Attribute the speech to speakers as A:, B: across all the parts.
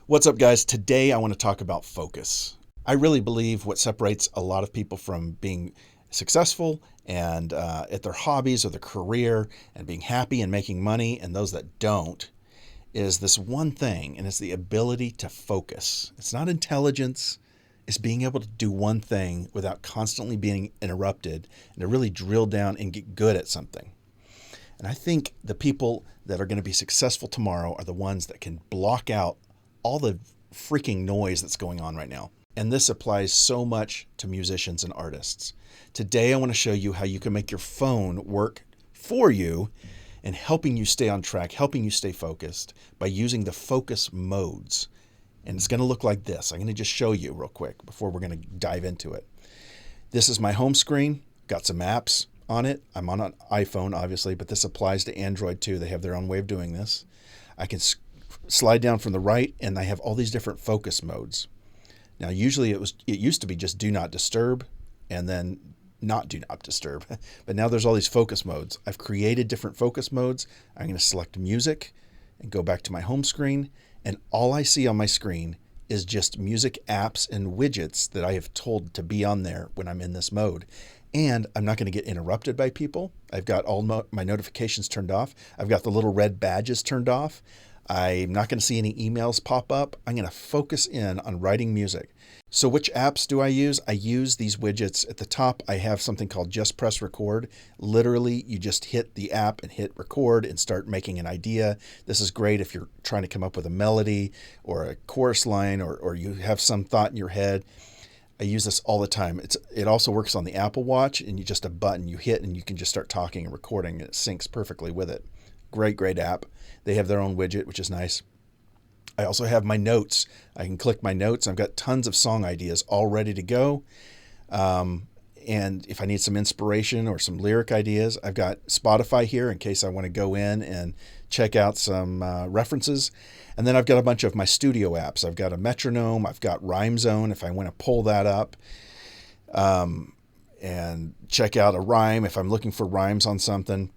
A: What's up, guys? Today I want to talk about focus. I really believe what separates a lot of people from being successful and at their hobbies or their career and being happy and making money, and those that don't, is this one thing, and it's the ability to focus. It's not intelligence. It's being able to do one thing without constantly being interrupted and to really drill down and get good at something. And I think the people that are going to be successful tomorrow are the ones that can block out all the freaking noise that's going on right now. And this applies so much to musicians and artists. Today, I want to show you how you can make your phone work for you and helping you stay on track, helping you stay focused by using the focus modes. And it's going to look like this. I'm going to just show you real quick before we're going to dive into it. This is my home screen. Got some apps on it. I'm on an iPhone, obviously, but this applies to Android too. They have their own way of doing this. I can slide down from the right, and I have all these different focus modes. Now, usually it used to be just do not disturb and then not do not disturb. But now there's all these focus modes. I've created different focus modes. I'm going to select music and go back to my home screen. And all I see on my screen is just music apps and widgets that I have told to be on there when I'm in this mode. And I'm not going to get interrupted by people. I've got all my notifications turned off. I've got the little red badges turned off. I'm not going to see any emails pop up. I'm going to focus in on writing music. So which apps do I use? I use these widgets. At the top, I have something called Just Press Record. Literally, you just hit the app and hit record and start making an idea. This is great if you're trying to come up with a melody or a chorus line or you have some thought in your head. I use this all the time. It also works on the Apple Watch, and you just a button you hit and you can just start talking and recording, and it syncs perfectly with it. Great app. They have their own widget, which is nice. I also have my notes. I can click my notes. I've got tons of song ideas all ready to go. And if I need some inspiration or some lyric ideas, I've got Spotify here in case I want to go in and check out some references. And then I've got a bunch of my studio apps. I've got a metronome. I've got Rhyme Zone if I want to pull that up and check out a rhyme if I'm looking for rhymes on something.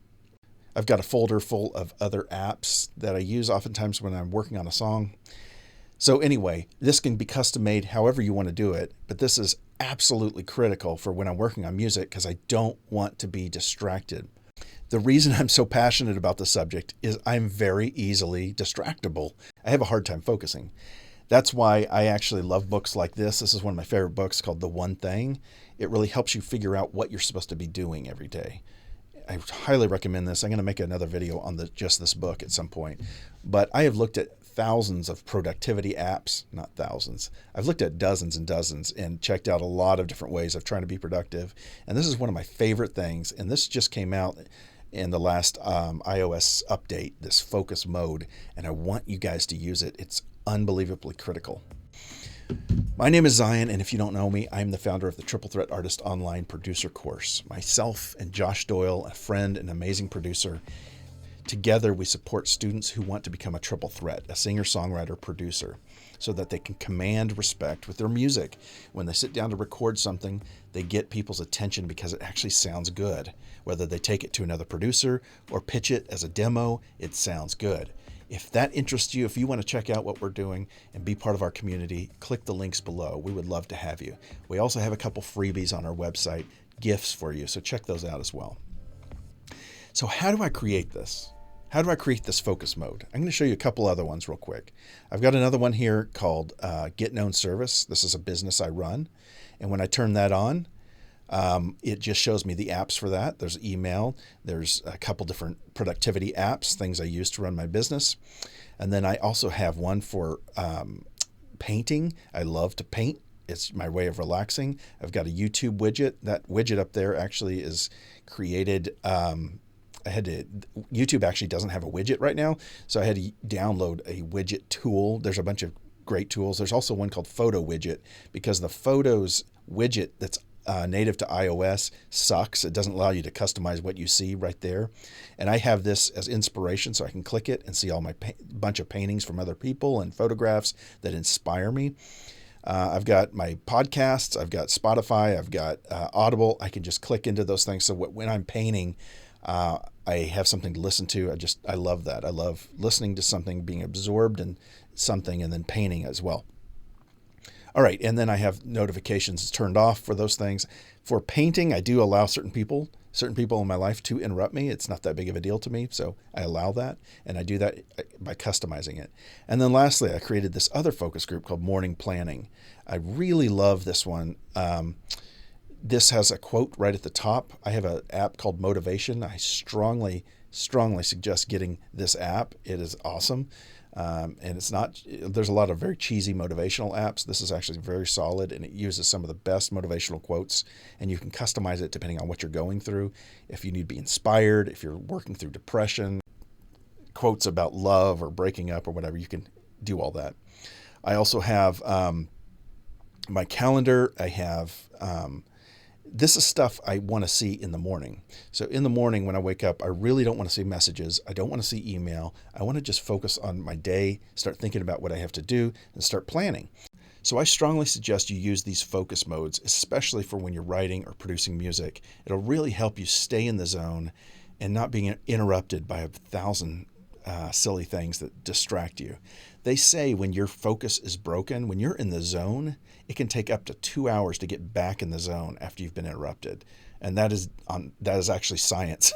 A: I've got a folder full of other apps that I use oftentimes when I'm working on a song. So anyway, this can be custom made however you want to do it, but this is absolutely critical for when I'm working on music because I don't want to be distracted. The reason I'm so passionate about the subject is I'm very easily distractible. I have a hard time focusing. That's why I actually love books like this. This is one of my favorite books called The One Thing. It really helps you figure out what you're supposed to be doing every day. I highly recommend this. I'm going to make another video on just this book at some point. But I have looked at thousands of productivity apps, not thousands. I've looked at dozens and dozens and checked out a lot of different ways of trying to be productive. And this is one of my favorite things. And this just came out in the last iOS update, this focus mode. And I want you guys to use it. It's unbelievably critical. My name is Zion, and if you don't know me, I'm the founder of the Triple Threat Artist Online Producer Course. Myself and Josh Doyle, a friend and amazing producer, together we support students who want to become a triple threat, a singer, songwriter, producer, so that they can command respect with their music. When they sit down to record something, they get people's attention because it actually sounds good. Whether they take it to another producer or pitch it as a demo, it sounds good. If that interests you, if you want to check out what we're doing and be part of our community, click the links below. We would love to have you. We also have a couple freebies on our website, gifts for you, so check those out as well. So how do I create this? How do I create this focus mode? I'm going to show you a couple other ones real quick. I've got another one here called Get Known Service. This is a business I run. And when I turn that on, it just shows me the apps for that. There's email. There's a couple different productivity apps, things I use to run my business. And then I also have one for painting. I love to paint. It's my way of relaxing. I've got a YouTube widget. That widget up there actually is created. YouTube actually doesn't have a widget right now, so I had to download a widget tool. There's a bunch of great tools. There's also one called Photo Widget because the Photos widget that's native to iOS sucks. It doesn't allow you to customize what you see right there. And I have this as inspiration, so I can click it and see all my bunch of paintings from other people and photographs that inspire me. I've got my podcasts, I've got Spotify, I've got Audible. I can just click into those things. So when I'm painting, I have something to listen to. I love that. I love listening to something, being absorbed in something and then painting as well. All right, and then I have notifications turned off for those things. For painting, I do allow certain people in my life to interrupt me. It's not that big of a deal to me, so I allow that, and I do that by customizing it. And then lastly, I created this other focus group called Morning Planning. I really love this one. This has a quote right at the top. I have an app called Motivation. I strongly suggest getting this app. It is awesome. And it's not, there's a lot of very cheesy motivational apps. This is actually very solid, and it uses some of the best motivational quotes, and you can customize it depending on what you're going through. If you need to be inspired, if you're working through depression, quotes about love or breaking up or whatever, you can do all that. I also have my calendar. I have this is stuff I want to see in the morning. So in the morning when I wake up, I really don't want to see messages. I don't want to see email. I want to just focus on my day, start thinking about what I have to do, and start planning. So I strongly suggest you use these focus modes, especially for when you're writing or producing music. It'll really help you stay in the zone and not being interrupted by 1,000 silly things that distract you. They say when your focus is broken, when you're in the zone, it can take up to 2 hours to get back in the zone after you've been interrupted. And that is actually science.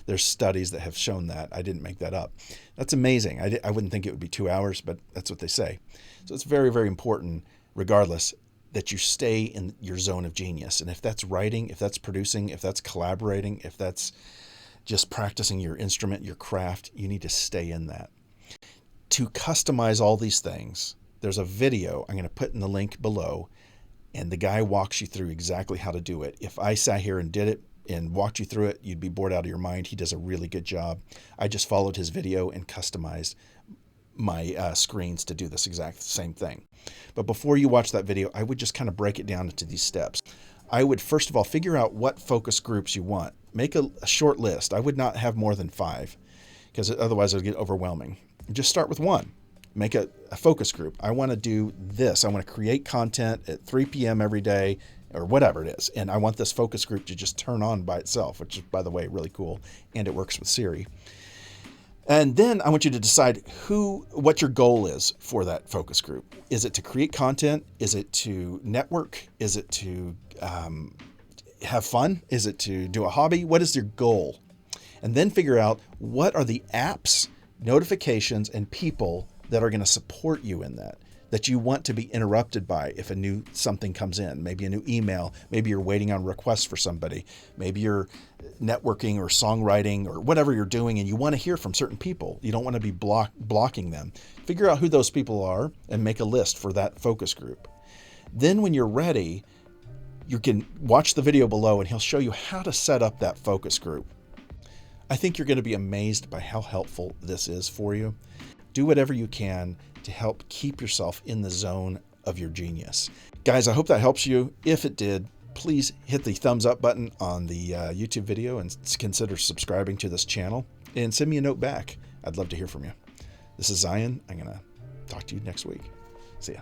A: There's studies that have shown that. I didn't make that up. That's amazing. I wouldn't think it would be 2 hours, but that's what they say. So it's very, very important, regardless, that you stay in your zone of genius. And if that's writing, if that's producing, if that's collaborating, if that's just practicing your instrument, your craft, you need to stay in that. To customize all these things, there's a video I'm going to put in the link below, and the guy walks you through exactly how to do it. If I sat here and did it and walked you through it, you'd be bored out of your mind. He does a really good job. I just followed his video and customized my screens to do this exact same thing. But before you watch that video, I would just kind of break it down into these steps. I would first of all figure out what focus groups you want. Make a short list. I would not have more than 5 because otherwise it would get overwhelming. Just start with one. Make a focus group. I want to do this. I want to create content at 3 p.m. every day or whatever it is. And I want this focus group to just turn on by itself, which is, by the way, really cool. And it works with Siri. And then I want you to decide what your goal is for that focus group. Is it to create content? Is it to network? Is it to have fun? Is it to do a hobby? What is your goal? And then figure out what are the apps, notifications, and people that are going to support you in that you want to be interrupted by if a new something comes in, maybe a new email, maybe you're waiting on requests for somebody, maybe you're networking or songwriting or whatever you're doing and you want to hear from certain people. You don't want to be blocking them. Figure out who those people are and make a list for that focus group. Then when you're ready, you can watch the video below and he'll show you how to set up that focus group. I think you're going to be amazed by how helpful this is for you. Do whatever you can to help keep yourself in the zone of your genius. Guys, I hope that helps you. If it did, please hit the thumbs up button on the YouTube video and consider subscribing to this channel and send me a note back. I'd love to hear from you. This is Zion. I'm going to talk to you next week. See ya.